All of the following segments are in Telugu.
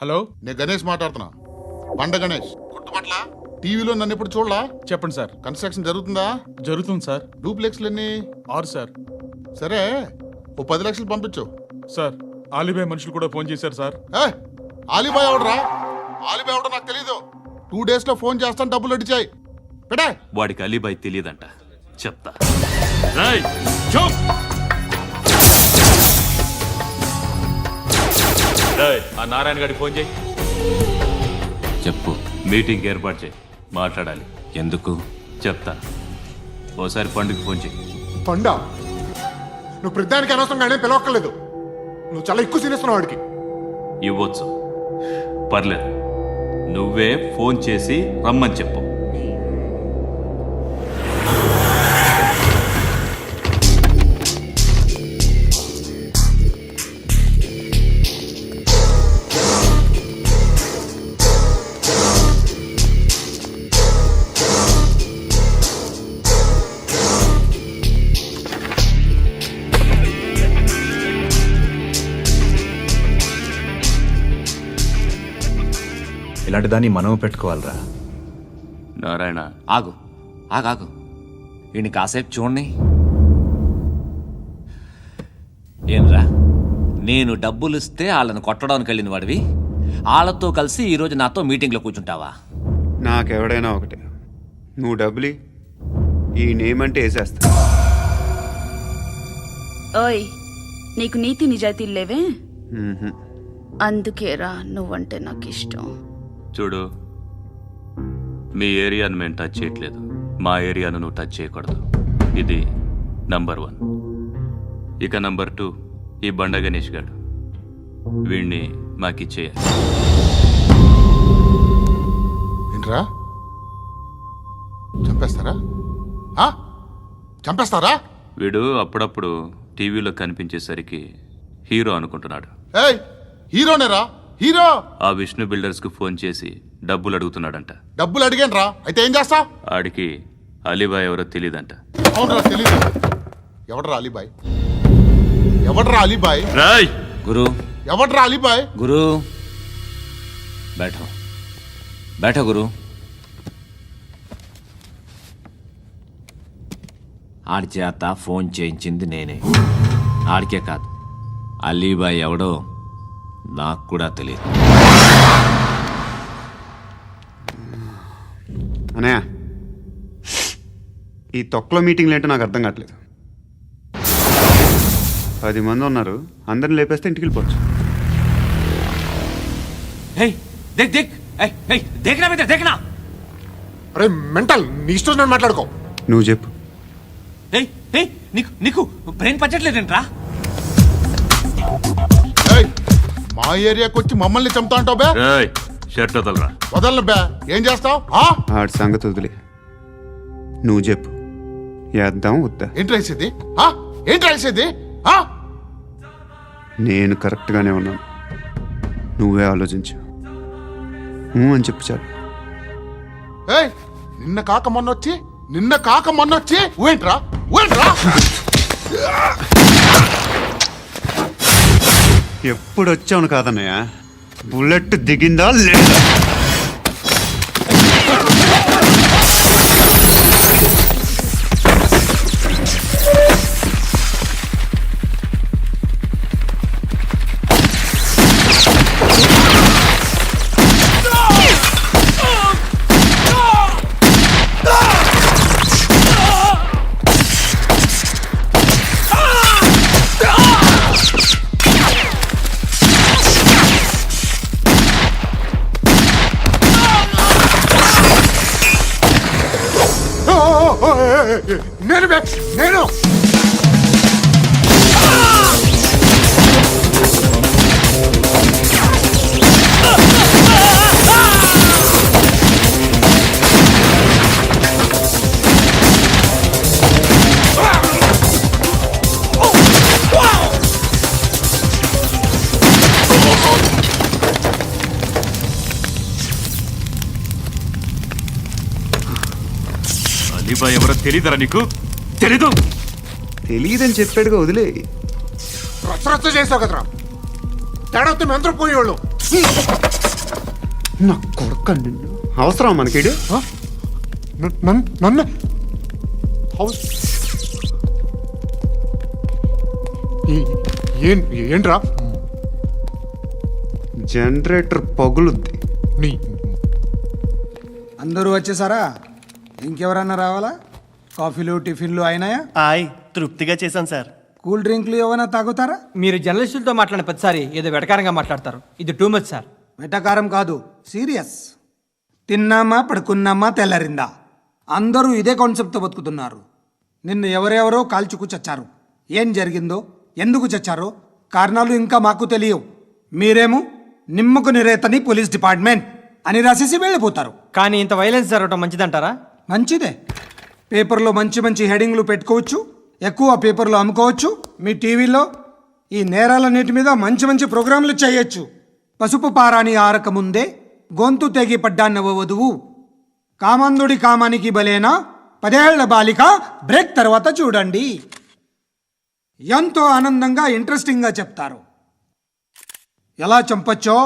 హలో, నేను గణేష్ మాట్లాడుతున్నా. బండ గణేష్ గుర్తుపట్ల. టీవీలో నన్ను ఎప్పుడు చూడలా? చెప్పండి సార్. కన్స్ట్రక్షన్ జరుగుతుందా? జరుగుతుంది సార్. డూప్లెక్స్లు ఎన్ని? 6 సార్. సరే, ఓ 10 లక్షలు పంపించు. సార్, ఆలిబాయ్ మనుషులు కూడా ఫోన్ చేశారు సార్. ఆలిబాయ్ ఎవడరా? ఆలిబాయ్ ఎవడో నాకు తెలీదు. 2 days లో ఫోన్ చేస్తాను, డబ్బులు అడిచాయి పెడే. వాడికి అలీబాయ్ తెలియదంట, చెప్తా. ఆ నారాయణ గారికి ఫోన్ చేయి. చెప్పు, మీటింగ్ ఏర్పాటు చేయి, మాట్లాడాలి. ఎందుకు చెప్తా. ఓసారి పండుగ ఫోన్ చేయి. పండా, నువ్వు ప్రతిదానికి అనవసరంగానే పిలవక్కర్లేదు. నువ్వు చాలా ఎక్కువ సీనిస్తున్నావు వాడికి. ఇవ్వచ్చు, పర్లేదు. నువ్వే ఫోన్ చేసి రమ్మని చెప్పు. ఇలాంటి దాన్ని మనం పెట్టుకోవాలరా. నారాయణ, ఆగు ఆగాగు, ఈయన కాసేపు చూడండి. ఏంరా, నేను డబ్బులు ఇస్తే వాళ్ళని కొట్టడానికి వెళ్ళిన వాడివి, వాళ్ళతో కలిసి ఈరోజు నాతో మీటింగ్లో కూర్చుంటావా? నాకెవడైనా ఒకటే. నువ్వు డబ్బులి, ఈ నేమ్ అంటే వేసేస్తా. ఓయ్, నీకు నీతి నిజాయితీలు లేవే? మ్మ్హ్మ్. అందుకేరా నువ్వంటే నాకు ఇష్టం. చూడు, మీ ఏరియాను మేము టచ్ చేయట్లేదు, మా ఏరియాను నువ్వు టచ్ చేయకూడదు. ఇది నంబర్ 1. ఇక నంబర్ 2, ఈ బండ గణేష్ గారు. వీణ్ణి మాకిచ్చేయాలి. ఏంట్రా, చంపేస్తారా? చంపేస్తారా? వీడు అప్పుడప్పుడు టీవీలో కనిపించేసరికి హీరో అనుకుంటున్నాడు. ఏయ్, హీరోనేరా, హీరో. ఆ విష్ణు బిల్డర్స్ కు ఫోన్ చేసి డబ్బులు అడుగుతున్నాడంట. డబ్బులు అడిగాను రా, అయితే ఏం చేస్తా? ఆడికి అలీబాయ్ ఎవరో తెలియదంట. అవునరా, తెలీదు. ఎవడరా అలీబాయ్? ఎవడరా అలీబాయ్? రాయ్ గురు, ఎవడరా అలీబాయ్? గురు బైఠో బైఠో గురు. ఆడి చేత ఫోన్ చేయించింది నేనే. ఆడికే కాదు, అలీబాయ్ ఎవడో నాకు కూడా తెలియదు. అనయ్య, ఈ తొక్కలో మీటింగ్లు ఏంటో నాకు అర్థం కావట్లేదు. 10 మంది ఉన్నారు, అందరిని లేపేస్తే ఇంటికి వెళ్ళిపోవచ్చు. देखना అరే మెంటల్, నీ ఇష్టం నేను మాట్లాడుకో. నువ్వు చెప్పు. నీకు బ్రెయిన్ పచ్చట్లేదంట్రా? ఏయ్, మా ఏరియాకి వచ్చి మమ్మల్ని చంపుతా అంటావు బే? రాయ్, షర్ట్ వదలరా. వదలను బే. ఏం చేస్తావు? ఆడి సంగతి వదిలే, నువ్వు చెప్పు. వేద్దాం వద్దా? ఏంటి రాసేది? ఏంటి రాసేది? నేను కరెక్ట్గానే ఉన్నాను, నువ్వే ఆలోచించు. అని చెప్పు చాలు. ఏయ్, నిన్న కాక మొన్నొచ్చి ఊయంట్రా. ఎప్పుడు వచ్చావును కాదన్నయ్య, బుల్లెట్ దిగిందా లేదా? నేను నేను అలీబాయ్ ఎవరో తెలీదరా నీకు? తెలీదు? తెలియదని చెప్పాడుగా, వదిలే. రచ్చ చేసావు కదరా. తేడా వస్తే మెంతరం పోయేవాళ్ళు. నా కొడుకు నిన్ను అవసరం మనకిడు నన్ను హౌస్ ఏంట్రా జనరేటర్ పగులుద్ది. నీ అందరూ వచ్చేసారా? ఇంకెవరన్నా రావాలా? కాఫీలు టిఫిన్లు అయినాయా? తృప్తిగా చేశాను సార్. కూల్ డ్రింక్లు ఏమైనా తాగుతారా? మీరు జర్నలిస్టులతో మాట్లాడిన ప్రతిసారి ఏదో వెటకారంగా మాట్లాడతారు. ఇది టూ మచ్ సార్. వెటకారం కాదు, సీరియస్. తిన్నామా పడుకున్నామా తెల్లరిందా, అందరూ ఇదే కాన్సెప్ట్తో బతుకుతున్నారు. నిన్ను ఎవరెవరో కాల్చుకు చచ్చారు. ఏం జరిగిందో, ఎందుకు చచ్చారో కారణాలు ఇంకా మాకు తెలియవు. మీరేమో నిమ్మకు నిరేతని పోలీస్ డిపార్ట్మెంట్ అని రాసేసి వెళ్ళిపోతారు. కానీ ఇంత వైలెన్స్ జరగడం మంచిదంటారా? మంచిదే. పేపర్లో మంచి మంచి హెడింగ్లు పెట్టుకోవచ్చు, ఎక్కువ పేపర్లు అమ్ముకోవచ్చు. మీ టీవీలో ఈ నేరాలన్నిటి మీద మంచి మంచి ప్రోగ్రాంలు చేయొచ్చు. పసుపు పారాని ఆరక ముందే గొంతు తెగి పడ్డాన్నవ వధువు, కామందుడి కామానికి బలేనా 10 ఏళ్ల బాలిక బ్రేక్ తర్వాత చూడండి. ఎంతో ఆనందంగా ఇంట్రెస్టింగ్గా చెప్తారు. ఎలా చంపచ్చో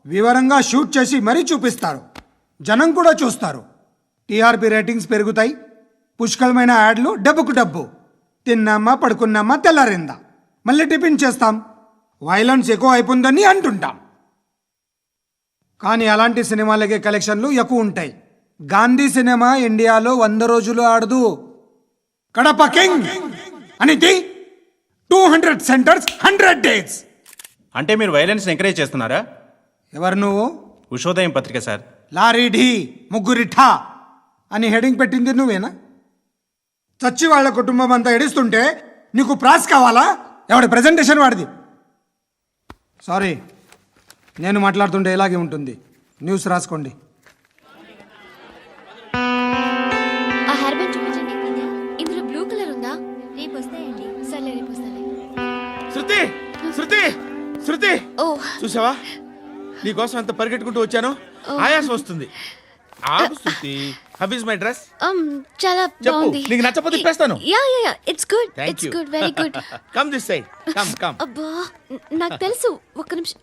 వివరంగా షూట్ చేసి మరీ చూపిస్తారు. జనం కూడా చూస్తారు. టీఆర్పీ రేటింగ్స్ పెరుగుతాయి. పుష్కలమైన యాడ్లు, డబ్బుకు డబ్బు. తిన్నామా పడుకున్నామా తెల్లారిందా, మళ్ళీ టిఫిన్ చేస్తాం. వైలెన్స్ ఎక్కువ అయిపోయిందని అంటుంటాం. కానీ అలాంటి సినిమాలకే కలెక్షన్లు ఎక్కువ ఉంటాయి. గాంధీ సినిమా ఇండియాలో 100 రోజులు ఆడదు. కడప కింగ్ అనేది 200 సెంటర్స్ 100 డేస్. అంటే మీరు వైలెన్స్ ఎంకరేజ్ చేస్తున్నారా? ఎవరు నువ్వు? ఉషోదయం పత్రిక సార్. లారీ ఢీ ముగ్గురిఠా అని హెడింగ్ పెట్టింది నువ్వేనా? చచ్చి వాళ్ళ కుటుంబం అంతా ఎడుస్తుంటే నీకు ప్రాస్ కావాలా? ఎవడి ప్రజెంటేషన్ వాడిది. సారీ, నేను మాట్లాడుతుంటే ఇలాగే ఉంటుంది. న్యూస్ రాసుకోండి. ఆ హెయిర్ బ్యాండ్ చూపించండి. ఇందులో బ్లూ కలర్ ఉందా? రేపు వస్తాయండి. సర్లే, రేపు వస్తాలే. శృతి శృతి శృతి, ఓ చూసావా నీకోసం ఎంత పరిగెట్టుకుంటూ వచ్చాను. ఆయాసం వస్తుంది. ఆగు Shruti. How is my dress? చాలా చెప్పు. బాగుంది. నీకు నచ్చకపోతే తిప్పేస్తాను. Yeah yeah yeah, it's good. Thank it's you. Good, very good. Come this side. Come come. అబ్బా, నాకు తెలుసు. ఒక్క నిమిషం.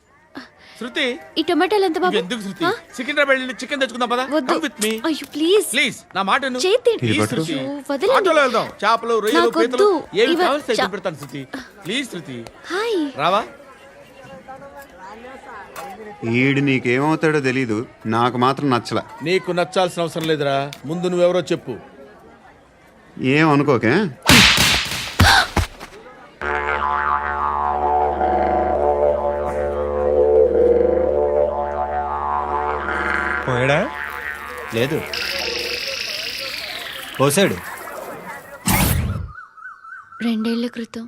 శృతి, ఈ టొమాటోలు ఎంత బాబు? ఎందుకు శృతి? ఆ? సికింద్రాబాద్ వెళ్ళి చికెన్ తెచ్చుకుందాం పదా. వద్దు. కమ్ విత్ మీ అయ్యో ప్లీజ్ ప్లీజ్. నా మాట విను. చేతి Please, పట్టు. శృతి. అయ్యో, వదలండి. ఆటోలో వెళ్దాం. చేపలు, రొయ్యలు, నాకు పీతలు వద్దు. ఏమి ఇవ- కావాలి చా- పెడతాను శృతి. Please Shruti, hi. రావా? ఈడు నీకేమవుతాడో తెలీదు, నాకు మాత్రం నచ్చలా. నీకు నచ్చాల్సిన అవసరం లేదురా. ముందు నువ్వెవరో చెప్పు. ఏం అనుకోకే. పోయాడా? లేదు, పోసాడు. 2 ఏళ్ల క్రితం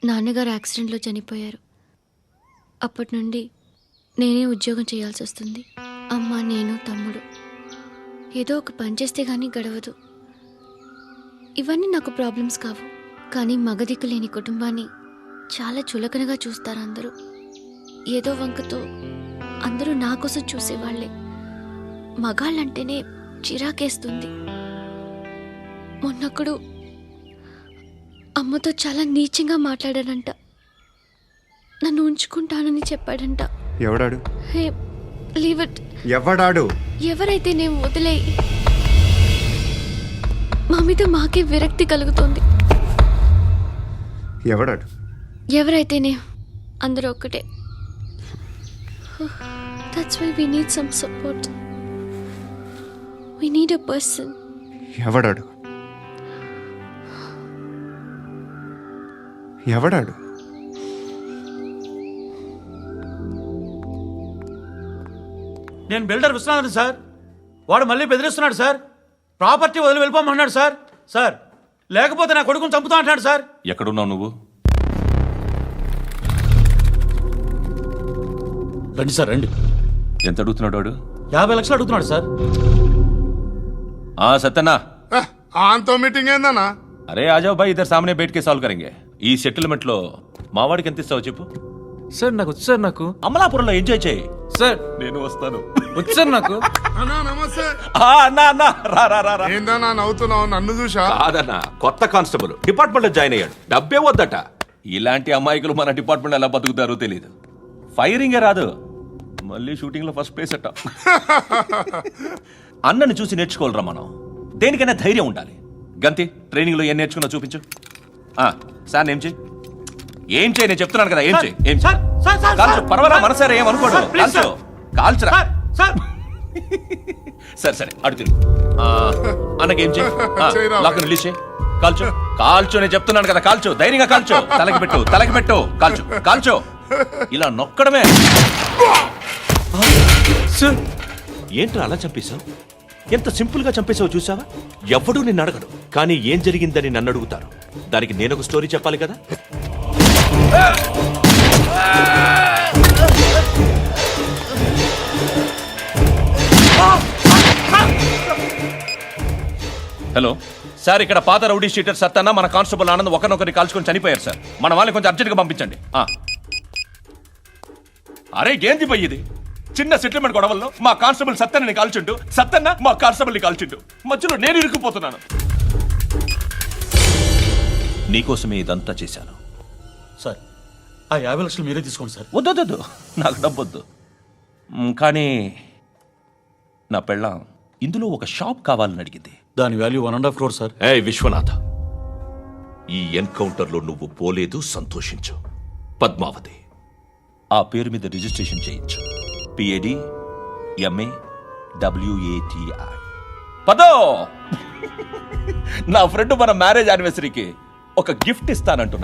నాన్నగారు యాక్సిడెంట్లో చనిపోయారు. అప్పటి నుండి నేనే ఉద్యోగం చేయాల్సి వస్తుంది. అమ్మ, నేను, తమ్ముడు ఏదో ఒక పని చేస్తే కానీ గడవదు. ఇవన్నీ నాకు ప్రాబ్లమ్స్ కావు. కానీ మగదిక్కు లేని కుటుంబాన్ని చాలా చులకనగా చూస్తారు అందరూ. ఏదో వంకతో అందరూ నా కోసం చూసేవాళ్లే. మగాళ్ళంటేనే చిరాకేస్తుంది. మొన్నప్పుడు అమ్మతో చాలా నీచంగా మాట్లాడాడంట. నన్ను ఉంచుకుంటానని చెప్పాడంట. ఎవడాడు? హే, లీవ్ ఇట్. ఎవడాడు? ఎవరైతే నేను వదిలేయి. మా మీద మాకే విరక్తి కలుగుతోంది. ఎవడాడు? ఎవరైతేనే అందరూ ఒక్కటే. That's why we need some support. We need a person. ఎవడాడు? ఎవడాడు? నేను బిల్డర్ విశ్వనాథన్ సార్. వాడు మళ్ళీ బెదిరిస్తున్నాడు సార్. ప్రాపర్టీ వదిలి వెళ్ళిపోమన్నాడు సార్. సార్, లేకపోతే నా కొడుకుని చంపుతా అంటున్నాడు సార్. ఎక్కడున్నావు నువ్వు? రండి సార్, రండి. ఎంత అడుగుతున్నాడు వాడు? 50 లక్షలు అడుగుతున్నాడు సార్. సత్యనా, ఆంతో మీటింగ్ ఏందన్నా? అరే ఆజావ్ భాయ్, ఇద్దరు సామనే బయటకే సాల్వ్ కరెంగే. ఈ సెటిల్మెంట్ లో మావాడికి ఎంత ఇస్తావు చెప్పు. సార్ నాకు వచ్చు సార్. నాకు అమలాపురంలో ఎంజాయ్ చేయి సార్. నేను వస్తాను. వచ్చు సార్ నాకు. అన్నా నమస్తే. అన్నా అన్నా, రా రా రా రా. ఏందన్నా నవ్వుతున్నావు? నన్ను చూసా? కాదన్నా, కొత్త కానిస్టేబుల్ డిపార్ట్మెంట్ లో జాయిన్ అయ్యాడు. డబ్బే వద్దట. ఇలాంటి అమాయకులు మన డిపార్ట్మెంట్ ఎలా బతుకుతారో తెలీదు. ఫైరింగే రాదు, మళ్ళీ షూటింగ్లో ఫస్ట్ ప్లేస్ అట్ట. అన్నని చూసి నేర్చుకోవాలరా మనం. దేనికైనా ధైర్యం ఉండాలి. గంతి, ట్రైనింగ్లో ఏం నేర్చుకున్నా చూపించు. సార్ ఏం చేయి, ఏం చేయి, నేను చెప్తున్నాను కదా, ఏం చేయి, ఏం చేయి. కాల్చు, పర్వాలా, మనసారా ఏమనుకోడు. కాల్చు, కాల్చురా. సరే సరే, అడు తిరుగు. అన్నకేం చేయి, లాక్ రిలీజ్ చేయి. కాల్చు, కాల్చు, నేను చెప్తున్నాను కదా, కాల్చు, ధైర్యంగా కాల్చు. తలకి పెట్టు, తలకి పెట్టు, కాల్చు, కాల్చు. ఇలా నొక్కడమే. ఏంట్రా అలా చంపేశావు? ఎంత సింపుల్ గా చంపేశావు చూసావా? ఎవడూ నిన్ను అడగడు, కానీ ఏం జరిగిందని నన్ను అడుగుతారు. దానికి నేను ఒక స్టోరీ చెప్పాలి కదా. హలో సార్, ఇక్కడ పాత రౌడీ షీటర్ సత్తన్న మన కానిస్టేబుల్ ఆనంద్ ఒకరినొకరిని కాల్చుకొని చనిపోయారు సార్. మన వాళ్ళని కొంచెం అర్జెంట్గా పంపించండి. అరే ఏంది పోయి ఇది? చిన్న సెటిల్మెంట్ గొడవల్లో మా కానిస్టేబుల్ సత్తన్నని కాల్చుంటూ, సత్తన్న మా కానిస్టేబుల్ని కాల్చుంటూ, మధ్యలో నేను ఇరుక్కుపోతున్నాను. నీకోసమే ఇదంతా చేశాను సార్. ఆ 50 లక్షలు మీరే తీసుకోండి సార్. వద్దొద్దు, నాకు డబ్బొద్దు. కానీ నా పెళ్ళాం ఇందులో ఒక షాప్ కావాలని అడిగింది. దాని వాల్యూ 1.5 crore సార్. విశ్వనాథ, ఈ ఎన్కౌంటర్లో నువ్వు పోలేదు, సంతోషించు. పద్మావతి ఆ పేరు మీద రిజిస్ట్రేషన్ చేయించు. PAD MA WATI. పదో, నా ఫ్రెండ్ మన మ్యారేజ్ యానివర్సరీకి ఒక గిఫ్ట్ ఇస్తానంటున్నా.